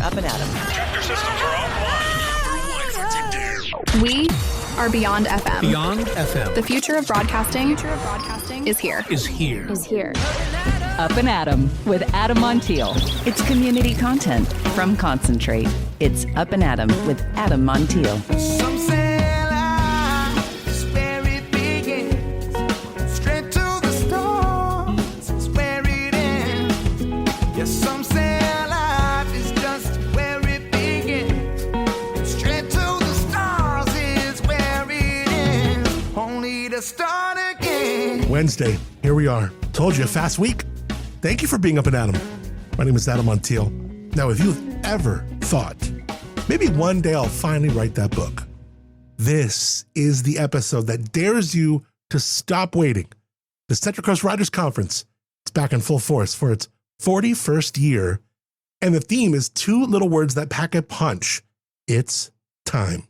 Up+Adam. Tractor systems are offline. We are Beyond FM. Beyond FM. The future of broadcasting is here. Up+Adam with Adam Montiel. It's community content from Concentrate. It's Up+Adam with Adam Montiel. Some say life is where it begins. Straight to the stars is where it ends. Yes, some say life is just where it begins. Straight to the stars is where it ends. Only to start again. Wednesday, here we are. Told you, a fast week. Thank you for being Up+Adam. My name is Adam Montiel. Now, if you've ever thought, maybe one day I'll finally write that book, this is the episode that dares you to stop waiting. The Central Coast Writers Conference is back in full force for its 41st year, and the theme is two little words that pack a punch. It's time.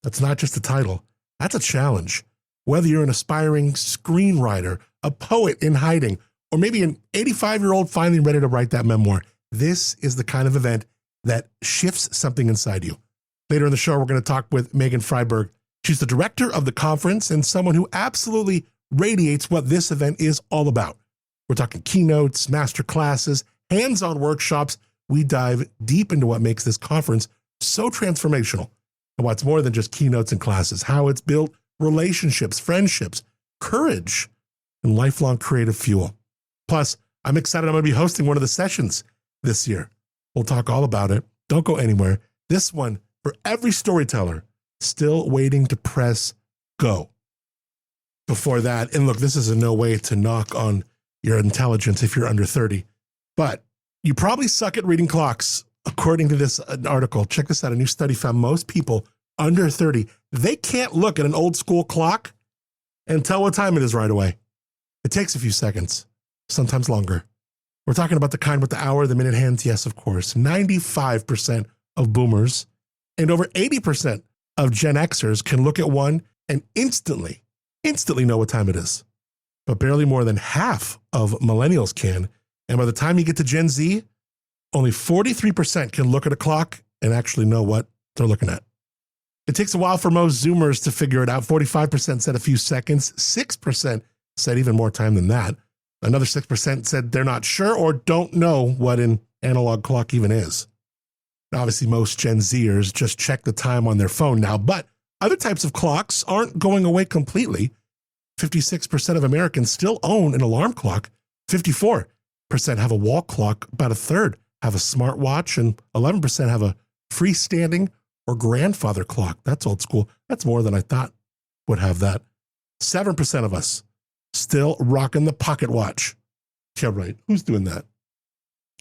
That's not just a title. That's a challenge. Whether you're an aspiring screenwriter, a poet in hiding, or maybe an 85-year-old finally ready to write that memoir, this is the kind of event that shifts something inside you. Later in the show, we're going to talk with Meagan. She's the director of the conference and someone who absolutely radiates what this event is all about. We're talking keynotes, master classes, hands-on workshops. We dive deep into what makes this conference so transformational and what's more than just keynotes and classes, how it's built relationships, friendships, courage, and lifelong creative fuel. Plus, I'm excited I'm going to be hosting one of the sessions this year. We'll talk all about it. Don't go anywhere. This one, for every storyteller still waiting to press go. Before that, and look, this is in no way to knock on your intelligence if you're under 30, but you probably suck at reading clocks. According to this article, check this out. A new study found most people under 30, they can't look at an old school clock and tell what time it is right away. It takes a few seconds, sometimes longer. We're talking about the kind with the hour, the minute hands. Yes, of course. 95% of boomers and over 80% of Gen Xers can look at one and instantly know what time it is. But barely more than half of millennials can. And by the time you get to Gen Z, only 43% can look at a clock and actually know what they're looking at. It takes a while for most Zoomers to figure it out. 45% said a few seconds. 6% said even more time than that. Another 6% said they're not sure or don't know what an analog clock even is. Obviously, most Gen Zers just check the time on their phone now, but other types of clocks aren't going away completely. 56% of Americans still own an alarm clock. 54% have a wall clock. About a third have a smartwatch, and 11% have a freestanding or grandfather clock. That's old school. That's more than I thought would have that. 7% of us still rocking the pocket watch. Yeah, right. Who's doing that?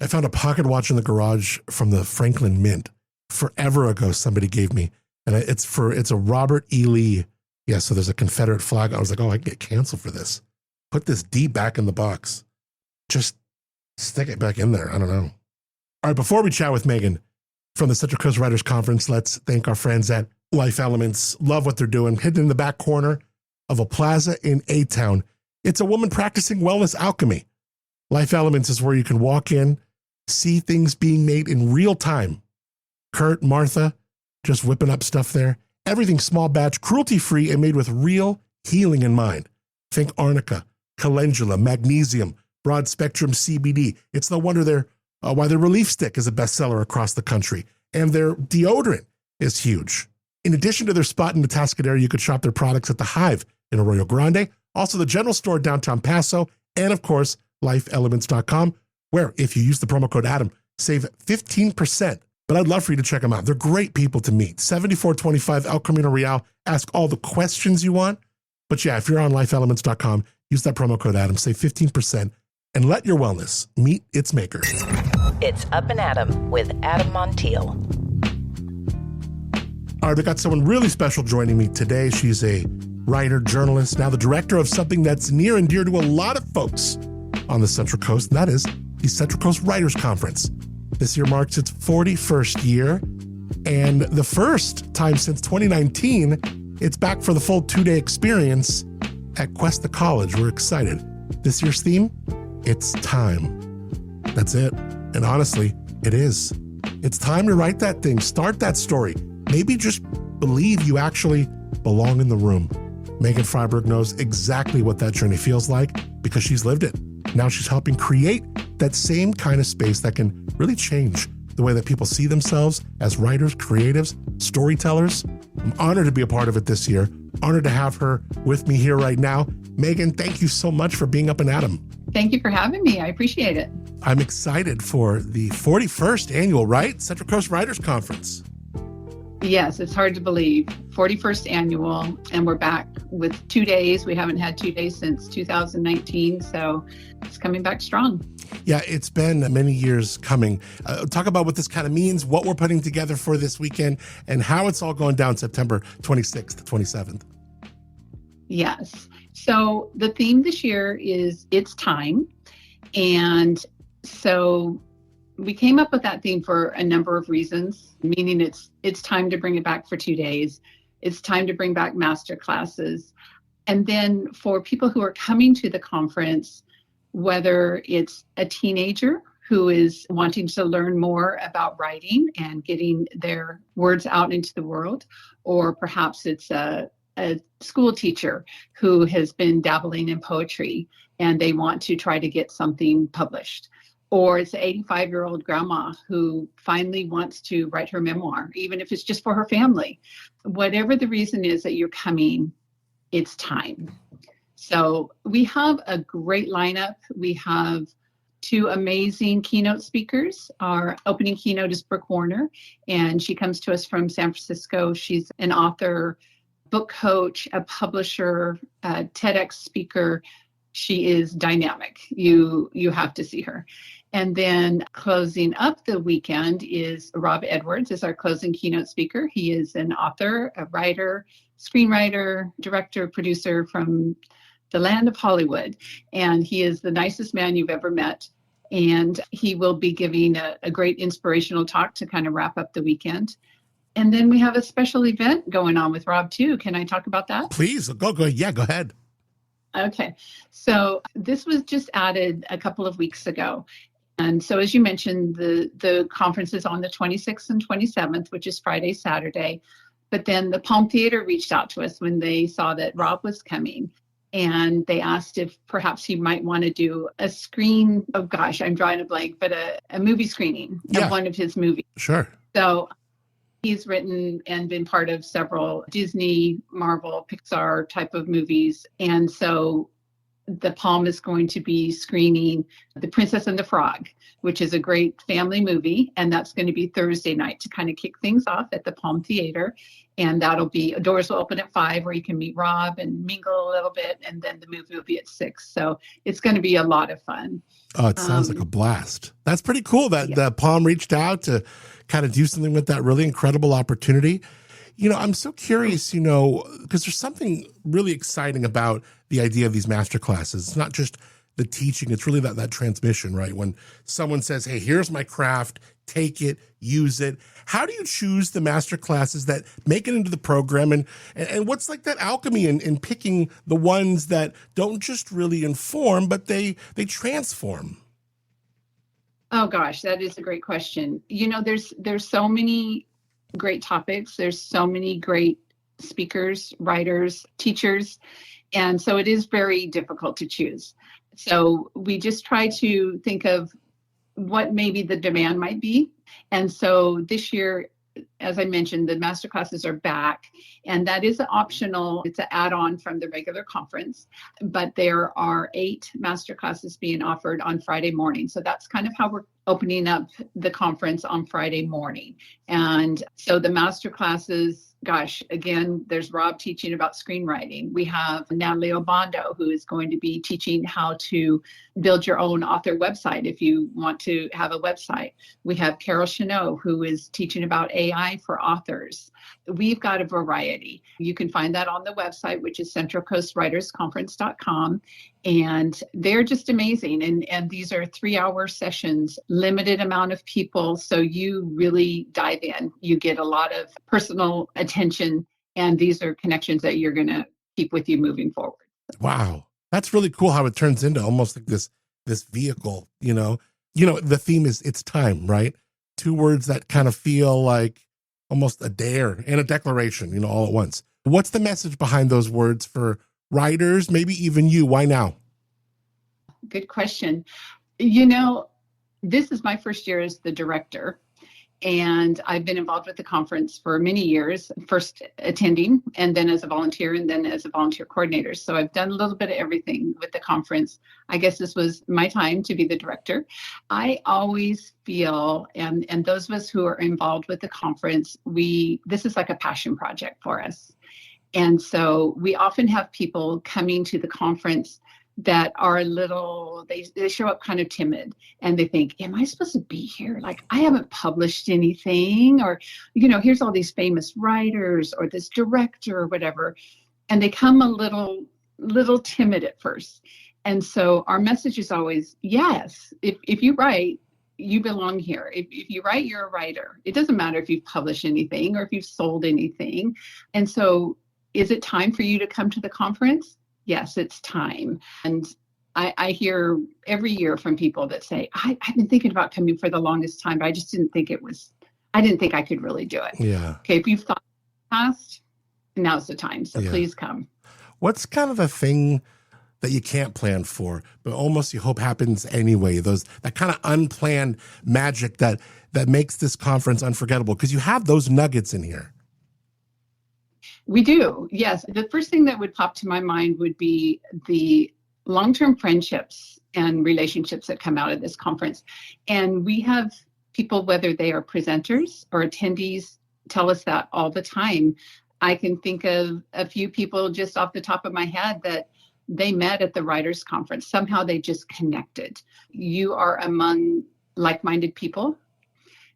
I found a pocket watch in the garage from the Franklin Mint forever ago. Somebody gave me, and it's a Robert E. Lee. Yeah, so there's a Confederate flag. I was like, oh, I can get canceled for this. Put this D back in the box. Just stick it back in there. I don't know. All right, before we chat with Meagan from the Central Coast Writers Conference, let's thank our friends at Life Elements. Love what they're doing. Hidden in the back corner of a plaza in A-Town. It's a woman practicing wellness alchemy. Life Elements is where you can walk in, see things being made in real time. Kurt, Martha, just whipping up stuff there. Everything small batch, cruelty-free, and made with real healing in mind. Think arnica, calendula, magnesium, broad spectrum CBD. It's no wonder why their Relief Stick is a bestseller across the country. And their deodorant is huge. In addition to their spot in the Tascadero, you could shop their products at the Hive in Arroyo Grande, also the General Store downtown Paso, and of course, lifeelements.com, where if you use the promo code Adam, save 15%. But I'd love for you to check them out. They're great people to meet. 7425 El Camino Real. Ask all the questions you want. But yeah, if you're on lifeelements.com, use that promo code Adam, save 15%, and let your wellness meet its maker. It's Up+Adam with Adam Montiel. All right, we got someone really special joining me today. She's a writer, journalist, now the director of something that's near and dear to a lot of folks on the Central Coast, and that is the Central Coast Writers Conference. This year marks its 41st year, and the first time since 2019, it's back for the full 2-day experience at Cuesta College. We're excited. This year's theme, it's time. That's it. And honestly, it is. It's time to write that thing, start that story. Maybe just believe you actually belong in the room. Meagan Freiberg knows exactly what that journey feels like because she's lived it. Now she's helping create that same kind of space that can really change the way that people see themselves as writers, creatives, storytellers. I'm honored to be a part of it this year. Honored to have her with me here right now. Meagan, thank you so much for being Up and Adam. Thank you for having me. I appreciate it. I'm excited for the 41st annual, right? Central Coast Writers Conference. Yes, it's hard to believe. 41st annual, and we're back with 2 days. We haven't had 2 days since 2019, so it's coming back strong. Yeah, it's been many years coming. Talk about what this kind of means, what we're putting together for this weekend, and how it's all going down September 26th to 27th. Yes. So the theme this year is It's Time. And so we came up with that theme for a number of reasons, meaning it's time to bring it back for 2 days. It's time to bring back master classes. And then for people who are coming to the conference, whether it's a teenager who is wanting to learn more about writing and getting their words out into the world, or perhaps it's a school teacher who has been dabbling in poetry and they want to try to get something published. Or it's an 85-year-old grandma who finally wants to write her memoir, even if it's just for her family. Whatever the reason is that you're coming, it's time. So we have a great lineup. We have 2 amazing keynote speakers. Our opening keynote is Brooke Warner, and she comes to us from San Francisco. She's an author, book coach, a publisher, a TEDx speaker. She is dynamic. You have to see her. And then closing up the weekend is Rob Edwards is our closing keynote speaker. He is an author, a writer, screenwriter, director, producer from the land of Hollywood. And he is the nicest man you've ever met. And he will be giving a great inspirational talk to kind of wrap up the weekend. And then we have a special event going on with Rob too. Can I talk about that? Please, go. Yeah, go ahead. Okay. So this was just added a couple of weeks ago. And so as you mentioned, the conference is on the 26th and 27th, which is Friday, Saturday. But then the Palm Theater reached out to us when they saw that Rob was coming. And they asked if perhaps he might want to do a I'm drawing a blank, but a movie screening of one of his movies. Sure. So he's written and been part of several Disney, Marvel, Pixar type of movies. And so the Palm is going to be screening The Princess and the Frog, which is a great family movie. And that's going to be Thursday night to kind of kick things off at the Palm Theater. And doors will open at 5 where you can meet Rob and mingle a little bit. And then the movie will be at 6. So it's going to be a lot of fun. Oh, it sounds like a blast. That's pretty cool that the Palm reached out to kind of do something with that really incredible opportunity. I'm so curious, because there's something really exciting about the idea of these master classes. It's not just the teaching, it's really that transmission, right? When someone says, hey, here's my craft, take it, use it. How do you choose the master classes that make it into the program? And what's like that alchemy in picking the ones that don't just really inform, but they transform? Oh gosh, that is a great question. There's so many great topics. There's so many great speakers, writers, teachers. And so it is very difficult to choose. So we just try to think of what maybe the demand might be. And so this year, as I mentioned, the master classes are back, and that is optional. It's an add-on from the regular conference, but there are 8 master classes being offered on Friday morning. So that's kind of how we're opening up the conference on Friday morning. And so the master classes, again, there's Rob teaching about screenwriting. We have Natalie Obando, who is going to be teaching how to build your own author website if you want to have a website. We have Carol Chenot, who is teaching about AI for authors. We've got a variety. You can find that on the website, which is centralcoastwritersconference.com. And they're just amazing. And these are 3-hour sessions, limited amount of people. So you really dive in. You get a lot of personal attention. And these are connections that you're going to keep with you moving forward. Wow. That's really cool how it turns into almost like this vehicle, The theme is it's time, right? Two words that kind of feel like almost a dare and a declaration, all at once. What's the message behind those words for writers, maybe even you? Why now? Good question. This is my first year as the director, and I've been involved with the conference for many years, first attending and then as a volunteer and then as a volunteer coordinator. So I've done a little bit of everything with the conference. I guess this was my time to be the director. I always feel, and those of us who are involved with the conference, this is like a passion project for us. And so we often have people coming to the conference that are a little, they show up kind of timid and they think, am I supposed to be here? Like, I haven't published anything, or, here's all these famous writers or this director or whatever. And they come a little timid at first. And so our message is always, yes, if you write, you belong here. If you write, you're a writer. It doesn't matter if you've published anything or if you've sold anything. And so is it time for you to come to the conference? Yes, it's time. And I hear every year from people that say, I've been thinking about coming for the longest time, but I just didn't think I didn't think I could really do it. Yeah. Okay, if you've thought past, now's the time. So please come. What's kind of a thing that you can't plan for, but almost you hope happens anyway? That kind of unplanned magic that makes this conference unforgettable, because you have those nuggets in here. We do, yes. The first thing that would pop to my mind would be the long-term friendships and relationships that come out of this conference. And we have people, whether they are presenters or attendees, tell us that all the time. I can think of a few people just off the top of my head that they met at the writers' conference. Somehow they just connected. You are among like-minded people.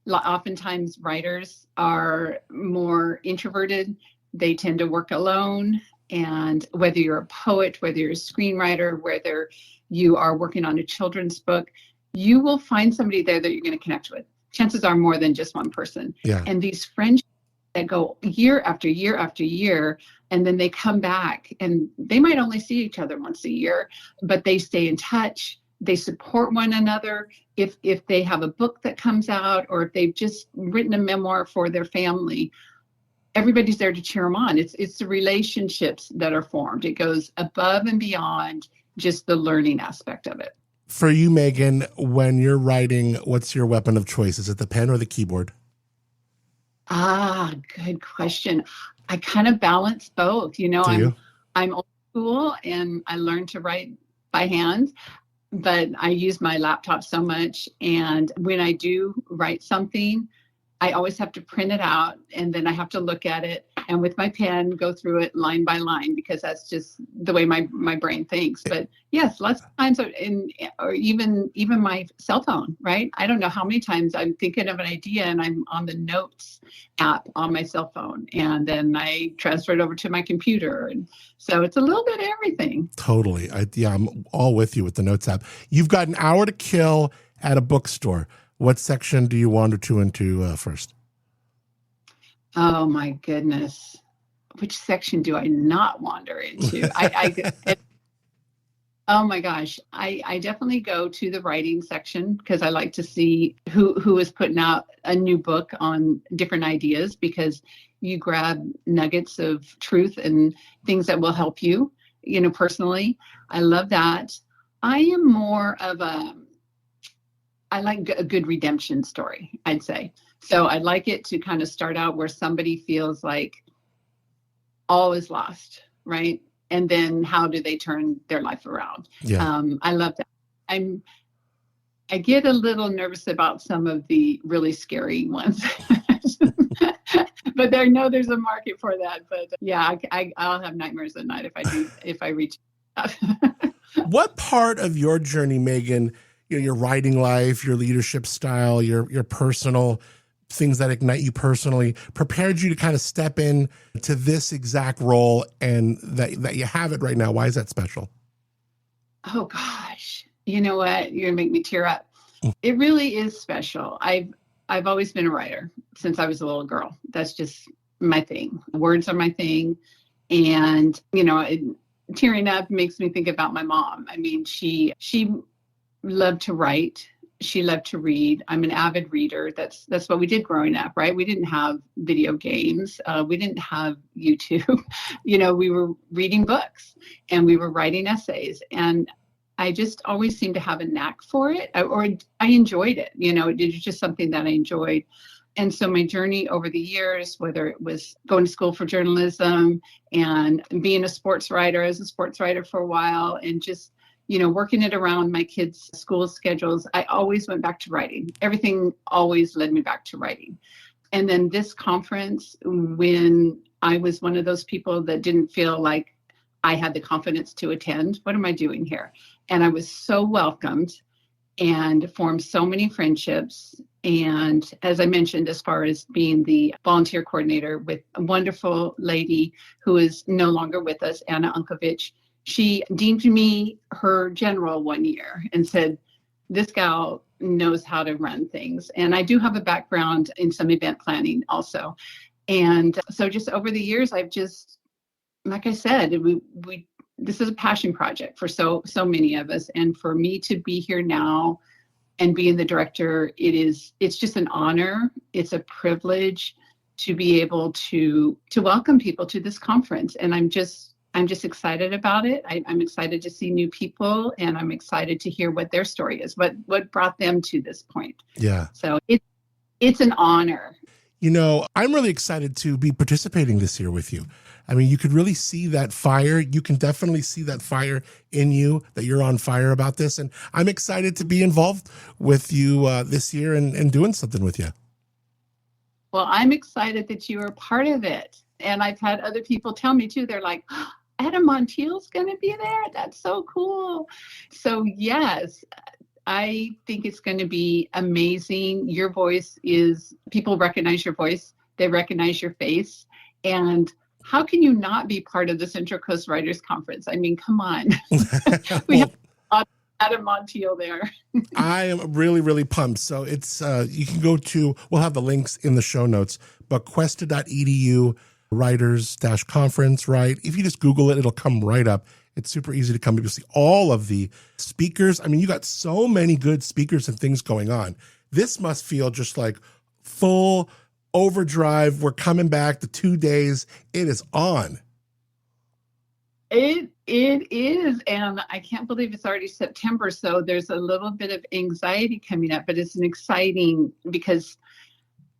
Oftentimes writers are more introverted. They tend to work alone. And whether you're a poet, whether you're a screenwriter, whether you are working on a children's book, you will find somebody there that you're going to connect with. Chances are more than just one person. Yeah. And these friendships that go year after year after year, and then they come back and they might only see each other once a year, but they stay in touch. They support one another. If they have a book that comes out, or if they've just written a memoir for their family, everybody's there to cheer them on. It's the relationships that are formed. It goes above and beyond just the learning aspect of it. For you, Meagan, when you're writing, what's your weapon of choice? Is it the pen or the keyboard? Good question. I kind of balance both. I'm old school and I learned to write by hand, but I use my laptop so much. And when I do write something, I always have to print it out, and then I have to look at it and with my pen go through it line by line, because that's just the way my brain thinks. But yes, lots of times, or even my cell phone, right? I don't know how many times I'm thinking of an idea and I'm on the notes app on my cell phone, and then I transfer it over to my computer. And so it's a little bit of everything. Totally. I'm all with you with the notes app. You've got an hour to kill at a bookstore. What section do you wander into first? Oh my goodness. Which section do I not wander into? Oh my gosh. I definitely go to the writing section, because I like to see who is putting out a new book on different ideas, because you grab nuggets of truth and things that will help you, personally. I love that. I am more of I like a good redemption story, I'd say. So I'd like it to kind of start out where somebody feels like all is lost, right? And then how do they turn their life around? Yeah. I love that. I get a little nervous about some of the really scary ones, but there's a market for that. But yeah, I'll have nightmares at night if I reach that. What part of your journey, Meagan, your writing life, your leadership style, your personal things that ignite you personally, prepared you to kind of step in to this exact role, and that you have it right now? Why is that special? Oh gosh, you know what? You're gonna make me tear up. It really is special. I've always been a writer since I was a little girl. That's just my thing. Words are my thing, and tearing up makes me think about my mom. I mean, she loved to write, She loved to read. I'm an avid reader. That's what we did growing up, right? We didn't have video games. We didn't have YouTube. We were reading books and we were writing essays. And I just always seemed to have a knack for it, or I enjoyed it. It was just something that I enjoyed. And so my journey over the years, whether it was going to school for journalism and being a sports writer, I was a sports writer for a while, and just, working it around my kids' school schedules, I always went back to writing. Everything always led me back to writing. And then this conference, when I was one of those people that didn't feel like I had the confidence to attend, what am I doing here? And I was so welcomed and formed so many friendships. And as I mentioned, as far as being the volunteer coordinator with a wonderful lady who is no longer with us, Anna Unkovich, she deemed me her general one year and said, this gal knows how to run things. And I do have a background in some event planning also. And so just over the years, I've just, like I said, this is a passion project for so many of us. And for me to be here now and being the director, it's just an honor. It's a privilege to be able to welcome people to this conference. And I'm just excited about it. I'm excited to see new people, and I'm excited to hear what their story is, what brought them to this point. Yeah. So it's an honor. I'm really excited to be participating this year with you. I mean, you could really see that fire. You can definitely see that fire in you, that you're on fire about this. And I'm excited to be involved with you this year and doing something with you. Well, I'm excited that you are part of it. And I've had other people tell me too, they're like, oh, Adam Montiel's going to be there. That's so cool. So yes, I think it's going to be amazing. Your voice people recognize your voice. They recognize your face. And how can you not be part of the Central Coast Writers Conference? I mean, come on. We have Adam Montiel there. I am really, really pumped. So it's, you can go we'll have the links in the show notes, but cuesta.edu writers-conference, right? If you just Google it, it'll come right up. It's super easy to come. You'll see all of the speakers. I mean, you got so many good speakers and things going on. This must feel just like full overdrive. We're coming back the 2 days. It is on. It is. And I can't believe it's already September. So there's a little bit of anxiety coming up, but it's an exciting because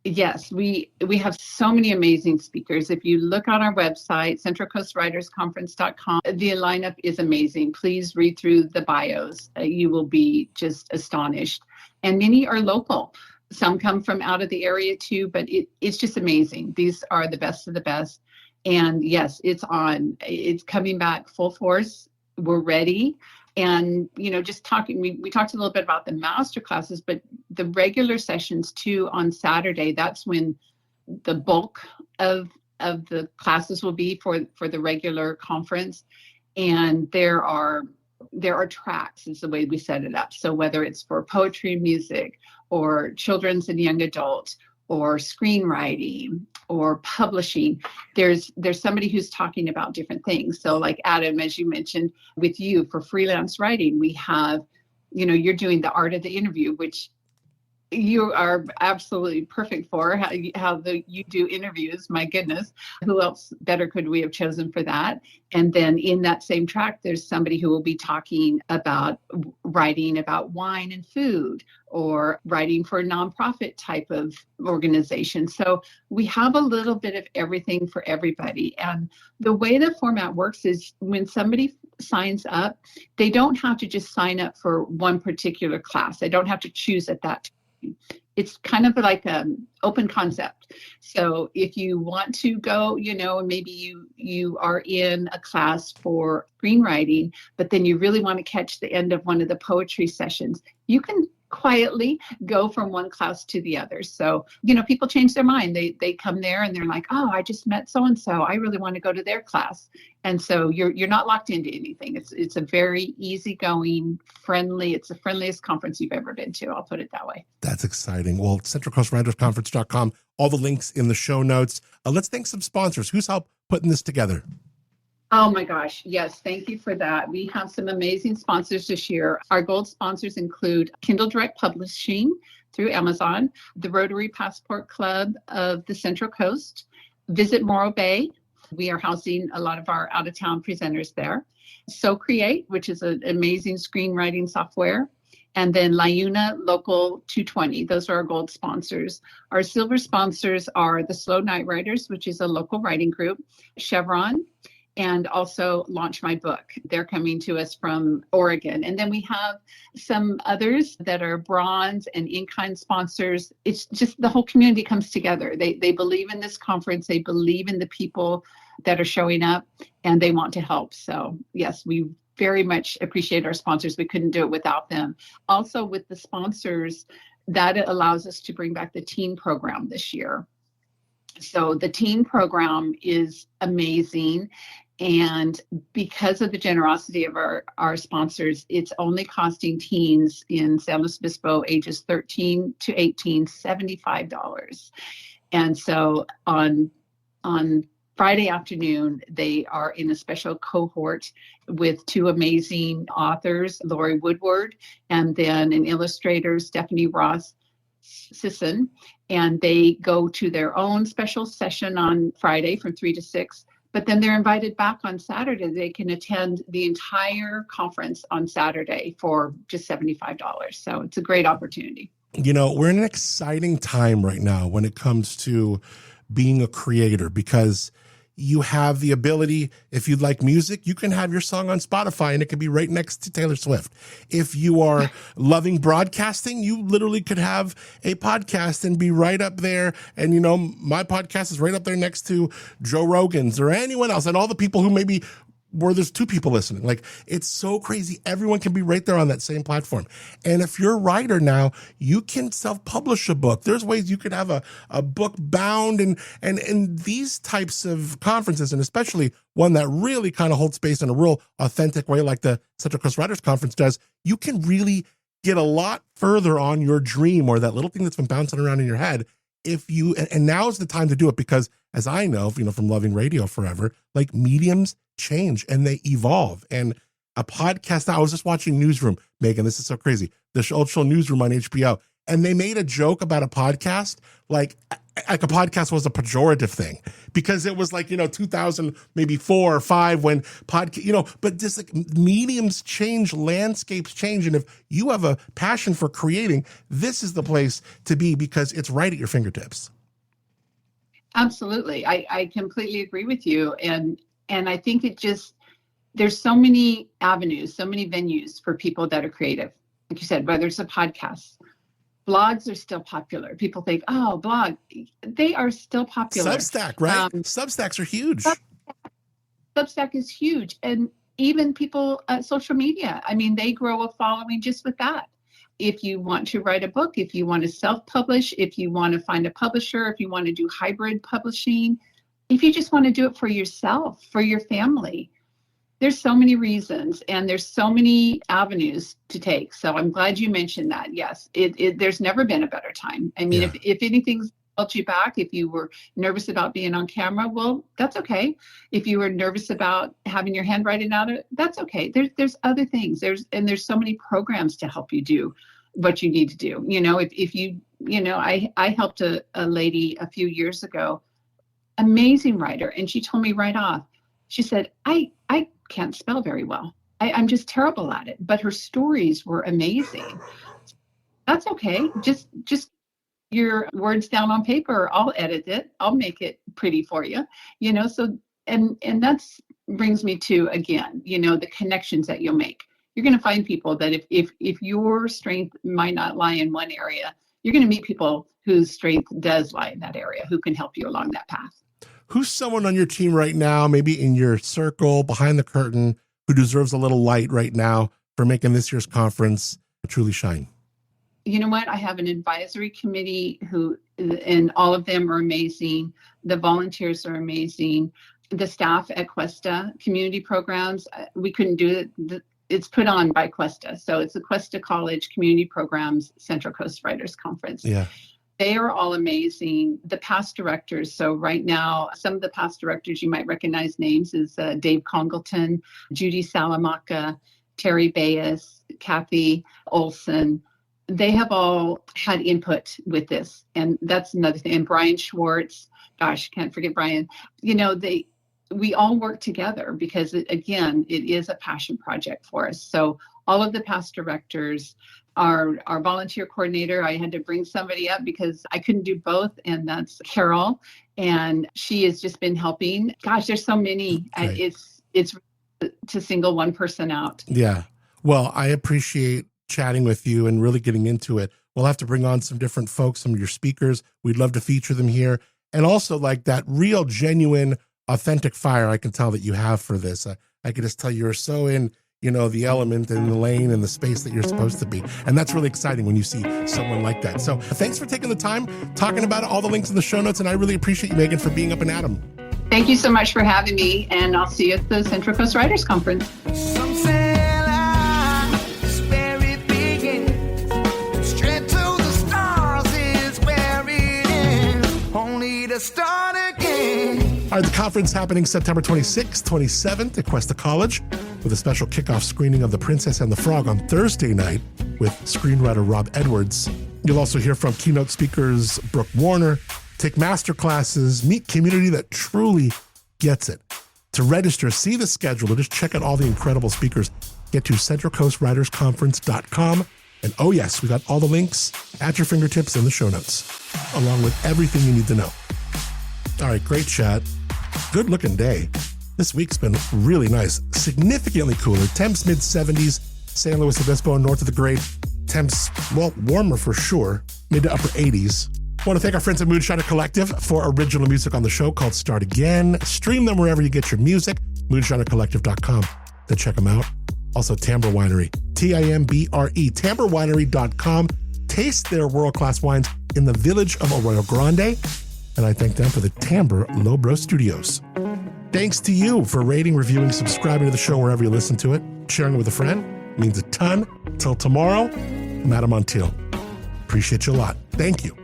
yes, we have so many amazing speakers. If you look on our website, centralcoastwritersconference.com, the lineup is amazing. Please read through the bios. You will be just astonished. And many are local. Some come from out of the area too, but it's just amazing. These are the best of the best. And yes, it's on. It's coming back full force. We're ready. And, just talking, we talked a little bit about the master classes, but the regular sessions too on Saturday, that's when the bulk of the classes will be for the regular conference. And there are tracks is the way we set it up. So whether it's for poetry and music or children's and young adults or screenwriting or publishing, there's somebody who's talking about different things. So like Adam, as you mentioned with you for freelance writing, we have, you're doing the art of the interview, which you are absolutely perfect for you do interviews. My goodness, who else better could we have chosen for that? And then in that same track, there's somebody who will be talking about writing about wine and food or writing for a nonprofit type of organization. So we have a little bit of everything for everybody. And the way the format works is when somebody signs up, they don't have to just sign up for one particular class. They don't have to choose at that time. It's kind of like an open concept. So if you want to go, and maybe you are in a class for screenwriting, but then you really want to catch the end of one of the poetry sessions, you can quietly go from one class to the other. So, people change their mind. They come there and they're like, oh, I just met so-and-so. I really want to go to their class. And so you're not locked into anything. It's a very easygoing, friendly, it's the friendliest conference you've ever been to. I'll put it that way. That's exciting. Well, centralcoastwritersconference.com, all the links in the show notes. Let's thank some sponsors. Who's helped putting this together? Oh my gosh. Yes. Thank you for that. We have some amazing sponsors this year. Our gold sponsors include Kindle Direct Publishing through Amazon, the Rotary Passport Club of the Central Coast, Visit Morro Bay. We are housing a lot of our out of town presenters there. So Create, which is an amazing screenwriting software. And then Liuna Local 220. Those are our gold sponsors. Our silver sponsors are the Slow Night Writers, which is a local writing group, Chevron, and also Launch My Book. They're coming to us from Oregon. And then we have some others that are bronze and in-kind sponsors. It's just the whole community comes together. They believe in this conference. They believe in the people that are showing up, and they want to help. So yes, we very much appreciate our sponsors. We couldn't do it without them. Also with the sponsors, that allows us to bring back the teen program this year. So the teen program is amazing. And because of the generosity of our sponsors, it's only costing teens in San Luis Obispo ages 13 to 18, $75. And so on Friday afternoon, they are in a special cohort with two amazing authors, Lori Woodward, and then an illustrator, Stephanie Ross Sisson. And they go to their own special session on Friday from 3 to 6. But then they're invited back on Saturday. They can attend the entire conference on Saturday for just $75. So it's a great opportunity. You know, we're in an exciting time right now when it comes to being a creator, because you have the ability, if you like music, you can have your song on Spotify and it could be right next to Taylor Swift. If you are loving broadcasting, you literally could have a podcast and be right up there. And, you know, my podcast is right up there next to Joe Rogan's or anyone else, and all the people who maybe where there's two people listening. Like, it's so crazy. Everyone can be right there on that same platform. And if you're a writer now, you can self-publish a book. There's ways you could have a book bound, and these types of conferences, and especially one that really kind of holds space in a real authentic way like the Central Coast Writers Conference does, you can really get a lot further on your dream or that little thing that's been bouncing around in your head. If you, and now is the time to do it, because as I know, you know, from loving radio forever, like mediums change and they evolve. And a podcast, I was just watching Newsroom, Meagan, this is so crazy, the old show Newsroom on HBO, and they made a joke about a podcast, like a podcast was a pejorative thing, because it was like, you know, 2000, maybe 4 or 5 when podcast, you know, but just like mediums change, landscapes change. And if you have a passion for creating, this is the place to be, because it's right at your fingertips. Absolutely. I completely agree with you. And I think there's so many avenues, so many venues for people that are creative. Like you said, whether it's a podcast, blogs are still popular. People think, oh, blog, they are still popular. Substack, right? Substacks are huge. Substack is huge. And even people, social media, I mean, they grow a following just with that. If you want to write a book, if you want to self-publish, if you want to find a publisher, if you want to do hybrid publishing, if you just want to do it for yourself, for your family, there's so many reasons and there's so many avenues to take. So I'm glad you mentioned that. Yes, there's never been a better time. I mean, if anything's held you back, if you were nervous about being on camera, well, that's okay. If you were nervous about having your handwriting out, that's okay. There's other things. There's so many programs to help you do what you need to do. You know, if you, you know, I helped a lady a few years ago, amazing writer. And she told me right off, she said, I can't spell very well. I'm just terrible at it. But her stories were amazing. That's okay. Just your words down on paper. I'll edit it. I'll make it pretty for you. You know, so and that's brings me to, again, you know, the connections that you'll make. You're going to find people that if your strength might not lie in one area, you're going to meet people whose strength does lie in that area, who can help you along that path. Who's someone on your team right now, maybe in your circle, behind the curtain, who deserves a little light right now for making this year's conference truly shine? You know what? I have an advisory committee and all of them are amazing. The volunteers are amazing. The staff at Cuesta Community Programs, we couldn't do it. It's put on by Cuesta. So it's the Cuesta College Community Programs Central Coast Writers Conference. Yeah. They are all amazing. The past directors. So right now, some of the past directors you might recognize names is Dave Congleton, Judy Salamanca, Terry Bayes, Kathy Olson. They have all had input with this. And that's another thing. And Brian Schwartz, gosh, can't forget Brian. We all work together because, it is a passion project for us. So all of the past directors, our volunteer coordinator, I had to bring somebody up because I couldn't do both, and that's Carol. And she has just been helping. Gosh, there's so many. Great. It's to single one person out. Yeah. Well, I appreciate chatting with you and really getting into it. We'll have to bring on some different folks, some of your speakers. We'd love to feature them here. And also like that real, genuine, authentic fire I can tell that you have for this. I can just tell you're so in, the element and the lane and the space that you're supposed to be. And that's really exciting when you see someone like that. So thanks for taking the time, talking about it, all the links in the show notes. And I really appreciate you, Meagan, for being up and Adam. Thank you so much for having me. And I'll see you at the Central Coast Writers Conference. Some say life's where it begins. Straight to the stars is where it ends. Only to start again. All right, the conference happening September 26th, 27th at Cuesta College with a special kickoff screening of The Princess and the Frog on Thursday night with screenwriter Rob Edwards. You'll also hear from keynote speakers Brooke Warner, take master classes, meet community that truly gets it. To register, see the schedule, or just check out all the incredible speakers, get to centralcoastwritersconference.com. And oh yes, we got all the links at your fingertips in the show notes, along with everything you need to know. All right, great chat. Good looking day. This week's been really nice, significantly cooler. Temps mid-70s, San Luis Obispo north of the Great. Temps, warmer for sure, mid to upper 80s. I want to thank our friends at Moonshiner Collective for original music on the show called Start Again. Stream them wherever you get your music, moonshinercollective.com. Then check them out. Also, Timbre Winery, Timbre, timbrewinery.com. Taste their world-class wines in the village of Arroyo Grande. And I thank them for the Timbre Lowbro Studios. Thanks to you for rating, reviewing, subscribing to the show wherever you listen to it. Sharing it with a friend means a ton. Till tomorrow, I'm Adam Montiel. Appreciate you a lot. Thank you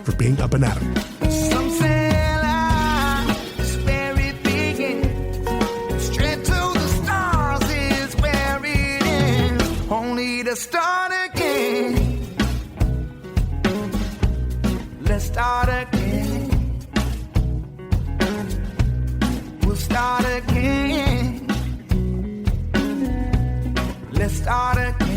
for being up and Adam. Some say life's where it begins. Straight to the stars is where it ends. Only to start again. Let's start again. We'll start again. Let's start again.